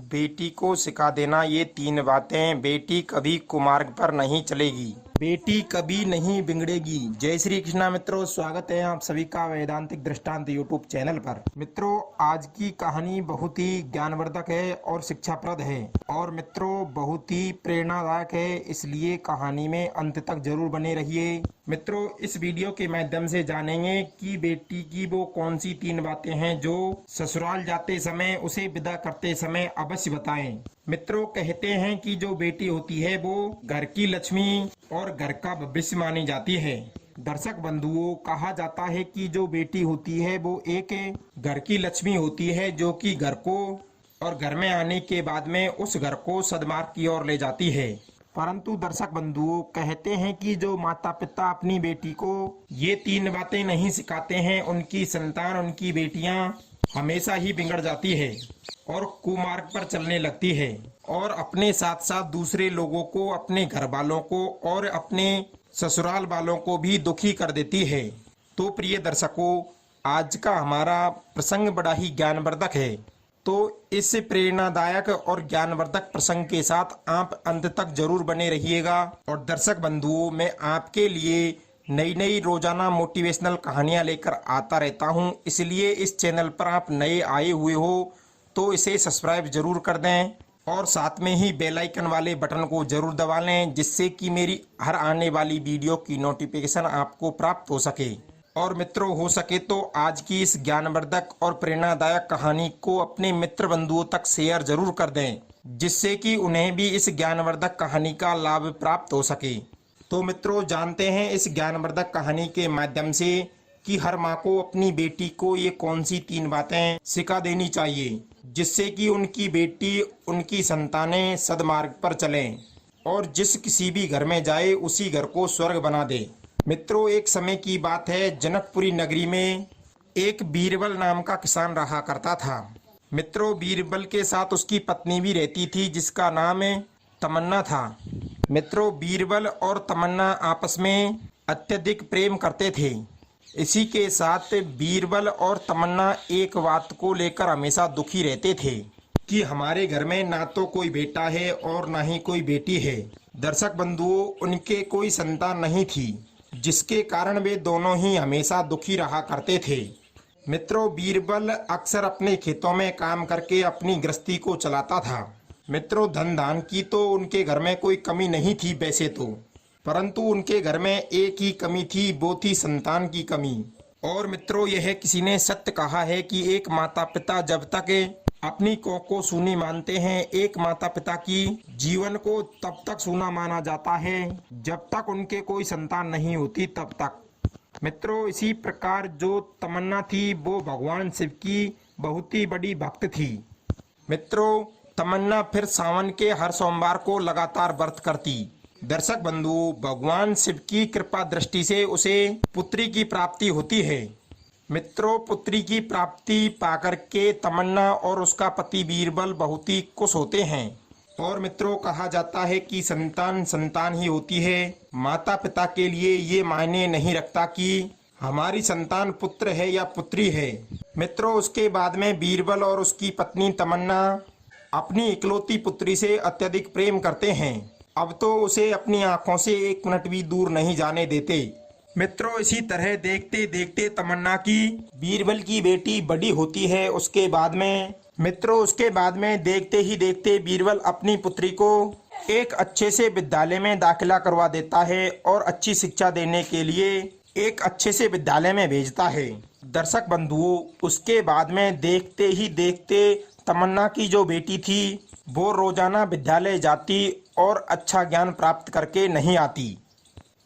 बेटी को सिखा देना ये 3 बातें, बेटी कभी कुमार्ग पर नहीं चलेगी, बेटी कभी नहीं बिगड़ेगी। जय श्री कृष्णा मित्रों, स्वागत है आप सभी का वैदांतिक दृष्टांत यूट्यूब चैनल पर। मित्रों, आज की कहानी बहुत ही ज्ञानवर्धक है और शिक्षाप्रद है और मित्रों बहुत ही प्रेरणादायक है, इसलिए कहानी में अंत तक जरूर बने रहिए। मित्रों, इस वीडियो के माध्यम से जानेंगे कि बेटी की वो कौन सी 3 बातें हैं जो ससुराल जाते समय उसे विदा करते समय अवश्य बताएं। मित्रों, कहते हैं कि जो बेटी होती है वो घर की लक्ष्मी और घर का भविष्य मानी जाती है। दर्शक बंधुओं, कहा जाता है कि जो बेटी होती है वो एक घर की लक्ष्मी होती है जो कि घर को और घर में आने के बाद में उस घर को सद्मार्ग की ओर ले जाती है। परंतु दर्शक बंधुओं, कहते हैं कि जो माता पिता अपनी बेटी को ये 3 बातें नहीं सिखाते हैं, उनकी संतान, उनकी बेटियां हमेशा ही बिगड़ जाती है और कुमार्ग पर चलने लगती है और अपने साथ साथ दूसरे लोगों को, अपने घर वालों को और अपने ससुराल वालों को भी दुखी कर देती है। तो प्रिय दर्शकों, आज का हमारा प्रसंग बड़ा ही ज्ञानवर्धक है, तो इस प्रेरणादायक और ज्ञानवर्धक प्रसंग के साथ आप अंत तक जरूर बने रहिएगा। और दर्शक बंधुओं, मैं आपके लिए नई नई रोजाना मोटिवेशनल कहानियां लेकर आता रहता हूं, इसलिए इस चैनल पर आप नए आए हुए हो तो इसे सब्सक्राइब जरूर कर दें और साथ में ही बेल आइकन वाले बटन को जरूर दबा लें, जिससे कि मेरी हर आने वाली वीडियो की नोटिफिकेशन आपको प्राप्त हो सके। और मित्रों, हो सके तो आज की इस ज्ञानवर्धक और प्रेरणादायक कहानी को अपने मित्र बंधुओं तक शेयर जरूर कर दें, जिससे कि उन्हें भी इस ज्ञानवर्धक कहानी का लाभ प्राप्त हो सके। तो मित्रों, जानते हैं इस ज्ञानवर्धक कहानी के माध्यम से कि हर माँ को अपनी बेटी को ये कौन सी 3 बातें सिखा देनी चाहिए, जिससे कि उनकी बेटी, उनकी संतानें सद्मार्ग पर चलें और जिस किसी भी घर में जाए उसी घर को स्वर्ग बना दे। मित्रों, एक समय की बात है, जनकपुरी नगरी में एक बीरबल नाम का किसान रहा करता था। मित्रों, बीरबल के साथ उसकी पत्नी भी रहती थी, जिसका नाम तमन्ना था। मित्रों, बीरबल और तमन्ना आपस में अत्यधिक प्रेम करते थे। इसी के साथ बीरबल और तमन्ना एक बात को लेकर हमेशा दुखी रहते थे कि हमारे घर में ना तो कोई बेटा है और ना ही कोई बेटी है। दर्शक बंधुओं, उनके कोई संतान नहीं थी, जिसके कारण वे दोनों ही हमेशा दुखी रहा करते थे। मित्रों, बीरबल अक्सर अपने खेतों में काम करके अपनी गृहस्थी को चलाता था। मित्रों, धन धान की तो उनके घर में कोई कमी नहीं थी वैसे तो, परंतु उनके घर में एक ही कमी थी, वो थी संतान की कमी। और मित्रों, यह किसी ने सत्य कहा है कि एक माता पिता जब तक अपनी कोख को सूनी मानते हैं, एक माता पिता की जीवन को तब तक सूना माना जाता है जब तक उनके कोई संतान नहीं होती, तब तक। मित्रों, इसी प्रकार जो तमन्ना थी वो भगवान शिव की बहुत ही बड़ी भक्त थी। मित्रों, तमन्ना फिर सावन के हर सोमवार को लगातार व्रत करती। दर्शक बंधु, भगवान शिव की कृपा दृष्टि से उसे पुत्री की प्राप्ति होती है। मित्रों, पुत्री की प्राप्ति पाकर के तमन्ना और उसका पति बीरबल बहुत ही खुश होते हैं। और मित्रों, कहा जाता है कि संतान संतान ही होती है। माता पिता के लिए ये मायने नहीं रखता कि हमारी संतान पुत्र है या पुत्री है। मित्रों, उसके बाद में बीरबल और उसकी पत्नी तमन्ना अपनी इकलौती पुत्री से अत्यधिक प्रेम करते हैं। अब तो उसे अपनी आंखों से 1 मिनट भी दूर नहीं जाने देते। मित्रों, इसी तरह देखते देखते तमन्ना की बीरबल की बेटी बड़ी होती है। उसके बाद में देखते ही देखते बीरबल अपनी पुत्री को एक अच्छे से विद्यालय में दाखिला करवा देता है और अच्छी शिक्षा देने के लिए एक अच्छे से विद्यालय में भेजता है। दर्शक बंधुओं, उसके बाद में देखते ही देखते तमन्ना की जो बेटी थी वो रोजाना विद्यालय जाती और अच्छा ज्ञान प्राप्त करके नहीं आती।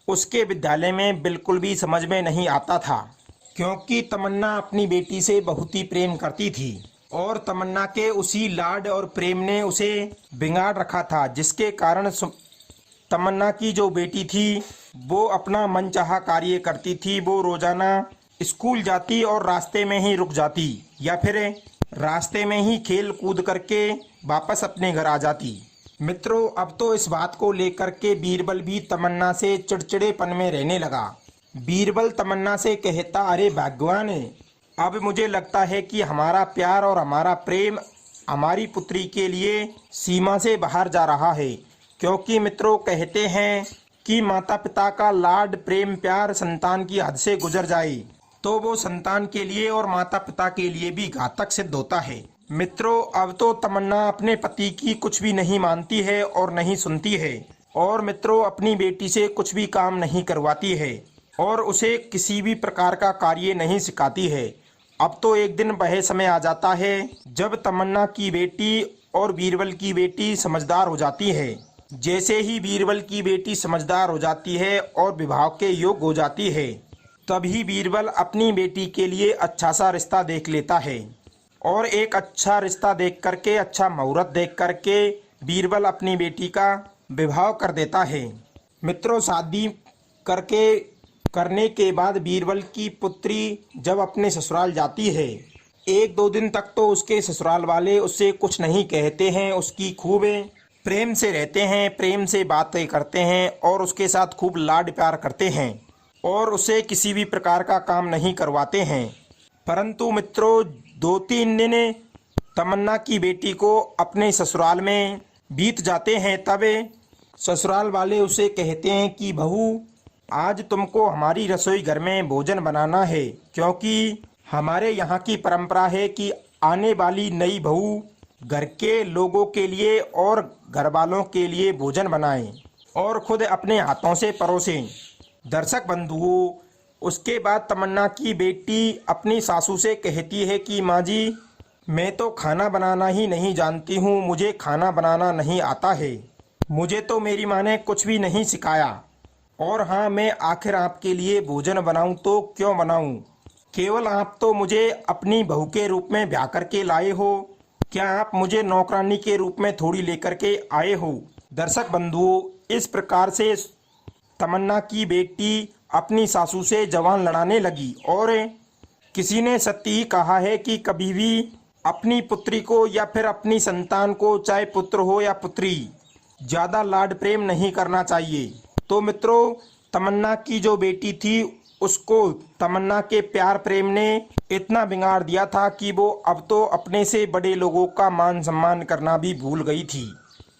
उसके विद्यालय में बिल्कुल भी समझ में नहीं आता था, क्योंकि तमन्ना अपनी बेटी से बहुत ही प्रेम करती थी और तमन्ना के उसी लाड और प्रेम ने उसे बिगाड़ रखा था, जिसके कारण तमन्ना की जो बेटी थी वो अपना मनचाहा कार्य करती थी। वो रोजाना स्कूल जाती और रास्ते में ही रुक जाती या फिर रास्ते में ही खेल कूद करके वापस अपने घर आ जाती। मित्रों, अब तो इस बात को लेकर के बीरबल भी तमन्ना से चिड़चिड़ेपन में रहने लगा। बीरबल तमन्ना से कहता, अरे भगवान, अब मुझे लगता है कि हमारा प्यार और हमारा प्रेम हमारी पुत्री के लिए सीमा से बाहर जा रहा है, क्योंकि मित्रों कहते हैं कि माता पिता का लाड प्रेम प्यार संतान की हद से गुजर जाए तो वो संतान के लिए और माता पिता के लिए भी घातक सिद्ध होता है। मित्रों अब तो तमन्ना अपने पति की कुछ भी नहीं मानती है और नहीं सुनती है, और मित्रों अपनी बेटी से कुछ भी काम नहीं करवाती है और उसे किसी भी प्रकार का कार्य नहीं सिखाती है। अब तो एक दिन वह समय आ जाता है जब तमन्ना की बेटी और बीरबल की बेटी समझदार हो जाती है। जैसे ही बीरबल की बेटी समझदार हो जाती है और विवाह के योग्य हो जाती है, तभी बीरबल अपनी बेटी के लिए अच्छा सा रिश्ता देख लेता है और एक अच्छा रिश्ता देख करके, अच्छा मुहूर्त देख करके बीरबल अपनी बेटी का विवाह कर देता है। मित्रों शादी करने के बाद बीरबल की पुत्री जब अपने ससुराल जाती है, एक दो दिन तक तो उसके ससुराल वाले उससे कुछ नहीं कहते हैं, उसकी खूब प्रेम से रहते हैं, प्रेम से बातें करते हैं और उसके साथ खूब लाड प्यार करते हैं और उसे किसी भी प्रकार का काम नहीं करवाते हैं। परंतु मित्रों 2-3 दिन तमन्ना की बेटी को अपने ससुराल में बीत जाते हैं, तब ससुराल वाले उसे कहते हैं कि बहू आज तुमको हमारी रसोई घर में भोजन बनाना है, क्योंकि हमारे यहाँ की परंपरा है कि आने वाली नई बहू घर के लोगों के लिए और घर वालों के लिए भोजन बनाएं और खुद अपने हाथों से परोसें। दर्शक बंधुओं, उसके बाद तमन्ना की बेटी अपनी सासू से कहती है कि माँ जी मैं तो खाना बनाना ही नहीं जानती हूँ, मुझे खाना बनाना नहीं आता है, मुझे तो मेरी माँ ने कुछ भी नहीं सिखाया, और हाँ मैं आखिर आपके लिए भोजन बनाऊँ तो क्यों बनाऊँ, केवल आप तो मुझे अपनी बहू के रूप में ब्याह करके लाए हो, क्या आप मुझे नौकरानी के रूप में थोड़ी लेकर के आए हो। दर्शक बंधुओं, इस प्रकार से तमन्ना की बेटी अपनी सासू से जवान लड़ाने लगी और किसी ने सत्य ही कहा है कि कभी भी अपनी पुत्री को या फिर अपनी संतान को, चाहे पुत्र हो या पुत्री, ज़्यादा लाड प्रेम नहीं करना चाहिए। तो मित्रों तमन्ना की जो बेटी थी उसको तमन्ना के प्यार प्रेम ने इतना बिगाड़ दिया था कि वो अब तो अपने से बड़े लोगों का मान सम्मान करना भी भूल गई थी।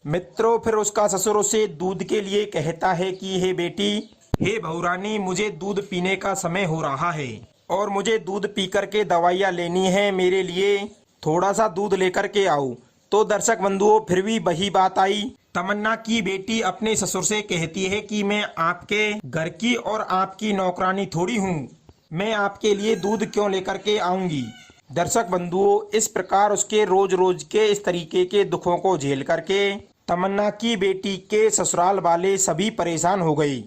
मित्रों फिर उसका ससुर उसे दूध के लिए कहता है कि हे बेटी, हे बहुरानी, मुझे दूध पीने का समय हो रहा है और मुझे दूध पी करके दवाइयाँ लेनी है, मेरे लिए थोड़ा सा दूध लेकर के आओ। तो दर्शक बंधुओं फिर भी वही बात आई, तमन्ना की बेटी अपने ससुर से कहती है कि मैं आपके घर की और आपकी नौकरानी थोड़ी हूँ, मैं आपके लिए दूध क्यों लेकर के आऊंगी। दर्शक बंधुओं इस प्रकार उसके रोज रोज के इस तरीके के दुखों को झेल करके तमन्ना की बेटी के ससुराल वाले सभी परेशान हो गए।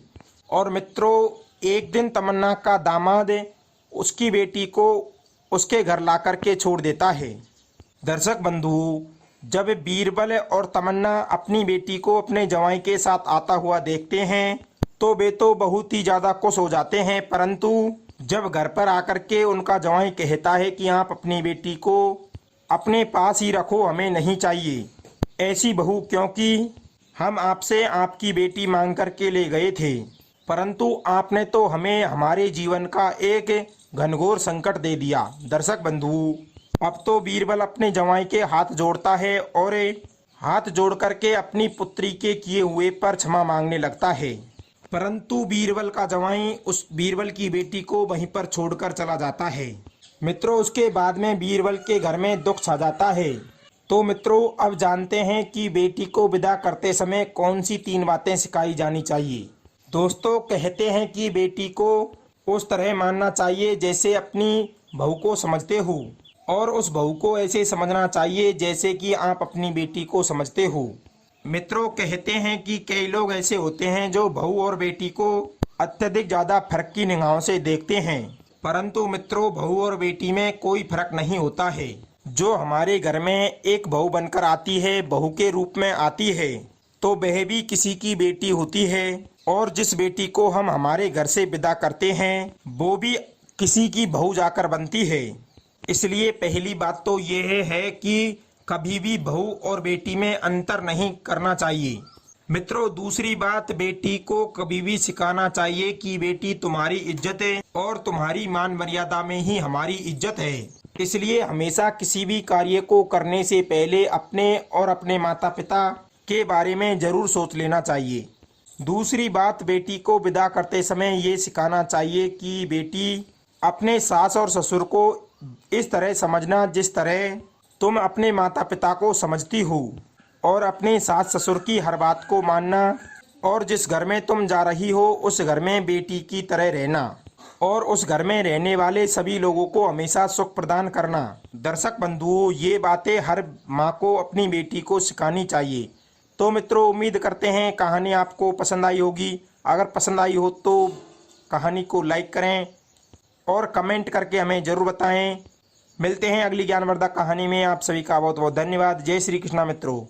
और मित्रों एक दिन तमन्ना का दामाद उसकी बेटी को उसके घर ला करके छोड़ देता है। दर्शक बंधुओं जब बीरबल और तमन्ना अपनी बेटी को अपने जवाई के साथ आता हुआ देखते हैं तो वे तो बहुत ही ज़्यादा खुश हो जाते हैं, परंतु जब घर पर आकर के उनका जवाई कहता है कि आप अपनी बेटी को अपने पास ही रखो, हमें नहीं चाहिए ऐसी बहू, क्योंकि हम आपसे आपकी बेटी मांग करके ले गए थे, परंतु आपने तो हमें हमारे जीवन का एक घनघोर संकट दे दिया। दर्शक बंधु अब तो बीरबल अपने जवाई के हाथ जोड़ता है और हाथ जोड़ करके अपनी पुत्री के किए हुए पर क्षमा मांगने लगता है, परंतु बीरबल का जवाई उस बीरबल की बेटी को वहीं पर छोड़कर चला जाता है। मित्रों उसके बाद में बीरबल के घर में दुख छा जाता है। तो मित्रों अब जानते हैं कि बेटी को विदा करते समय कौन सी 3 बातें सिखाई जानी चाहिए। दोस्तों कहते हैं कि बेटी को उस तरह मानना चाहिए जैसे अपनी बहू को समझते हो, और उस बहू को ऐसे समझना चाहिए जैसे कि आप अपनी बेटी को समझते हो। मित्रों कहते हैं कि कई लोग ऐसे होते हैं जो बहू और बेटी को अत्यधिक ज़्यादा फर्क की निगाहों से देखते हैं, परंतु मित्रों बहू और बेटी में कोई फर्क नहीं होता है। जो हमारे घर में एक बहू बनकर आती है, बहू के रूप में आती है, तो वह भी किसी की बेटी होती है, और जिस बेटी को हम हमारे घर से विदा करते हैं वो भी किसी की बहू जाकर बनती है। इसलिए पहली बात तो ये है कि कभी भी बहू और बेटी में अंतर नहीं करना चाहिए। मित्रों दूसरी बात, बेटी को कभी भी सिखाना चाहिए कि बेटी तुम्हारी इज्जत है और तुम्हारी मान मर्यादा में ही हमारी इज्जत है। इसलिए हमेशा किसी भी कार्य को करने से पहले अपने और अपने माता पिता के बारे में जरूर सोच लेना चाहिए। दूसरी बात, बेटी को विदा करते समय ये सिखाना चाहिए कि बेटी अपने सास और ससुर को इस तरह समझना जिस तरह तुम अपने माता पिता को समझती हो, और अपने सास ससुर की हर बात को मानना, और जिस घर में तुम जा रही हो उस घर में बेटी की तरह रहना, और उस घर में रहने वाले सभी लोगों को हमेशा सुख प्रदान करना। दर्शक बंधुओं, ये बातें हर माँ को अपनी बेटी को सिखानी चाहिए। तो मित्रों, उम्मीद करते हैं कहानी आपको पसंद आई होगी। अगर पसंद आई हो तो कहानी को लाइक करें और कमेंट करके हमें ज़रूर बताएं। मिलते हैं अगली ज्ञानवर्धक कहानी में। आप सभी का बहुत बहुत धन्यवाद। जय श्री कृष्णा मित्रों।